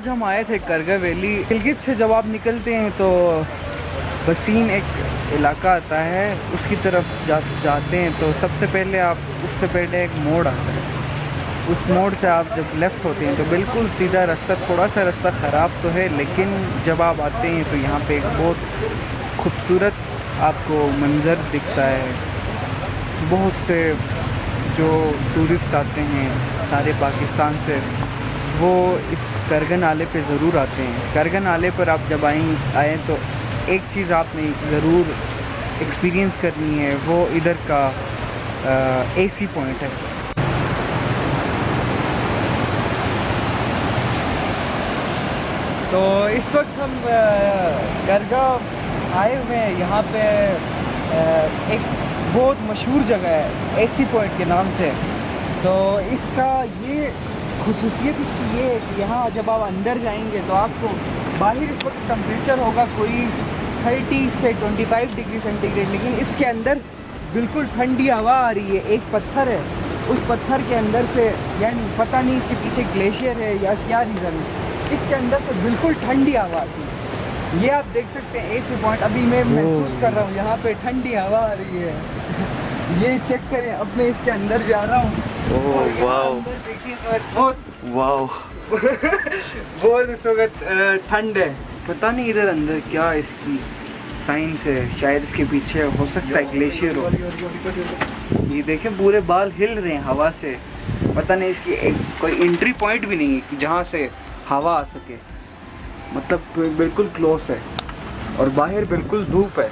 आज हम आए थे करगा वैली गिलगित से। जब आप निकलते हैं तो बसीन एक इलाका आता है, उसकी तरफ जाते हैं तो सबसे पहले उससे पहले एक मोड़ आता है। उस मोड़ से आप जब लेफ़्ट होते हैं तो बिल्कुल सीधा रास्ता, थोड़ा सा रास्ता ख़राब तो है, लेकिन जब आप आते हैं तो यहाँ पे एक बहुत खूबसूरत आपको मंज़र दिखता है। बहुत से जो टूरिस्ट आते हैं सारे पाकिस्तान से, वो इस करगा नाले पे ज़रूर आते हैं। करगा नाले पर आप जब आएँ तो एक चीज़ आपने ज़रूर एक्सपीरियंस करनी है, वो इधर का एसी पॉइंट है। तो इस वक्त हम करगा आए हुए हैं। यहाँ पे एक बहुत मशहूर जगह है एसी पॉइंट के नाम से। तो इसका ये खुसूसियत इसकी ये है कि यहाँ जब आप अंदर जाएंगे तो आपको बाहर इस वक्त टेम्परेचर होगा कोई 30 से 25 डिग्री सेंटीग्रेड, लेकिन इसके अंदर बिल्कुल ठंडी हवा आ रही है। एक पत्थर है, उस पत्थर के अंदर से, यानी पता नहीं इसके पीछे ग्लेशियर है या क्या रीज़न है, इसके अंदर से बिल्कुल ठंडी हवा आती है। ये आप देख सकते हैं एसी पॉइंट। अभी मैं महसूस कर रहा हूँ यहाँ पे ठंडी हवा आ रही है। ये चेक करें, अब मैं इसके अंदर जा रहा हूँ। ओह वाओ, देखिए इस वक्त बहुत वाओ बहुत इस वक्त ठंड है। पता नहीं इधर अंदर क्या इसकी साइंस है, शायद इसके पीछे हो सकता है ग्लेशियर हो। ये देखें पूरे बाल हिल रहे हैं हवा से। पता नहीं इसकी कोई एंट्री पॉइंट भी नहीं है जहाँ से हवा आ सके। मतलब बिल्कुल क्लोज है और बाहर बिल्कुल धूप है।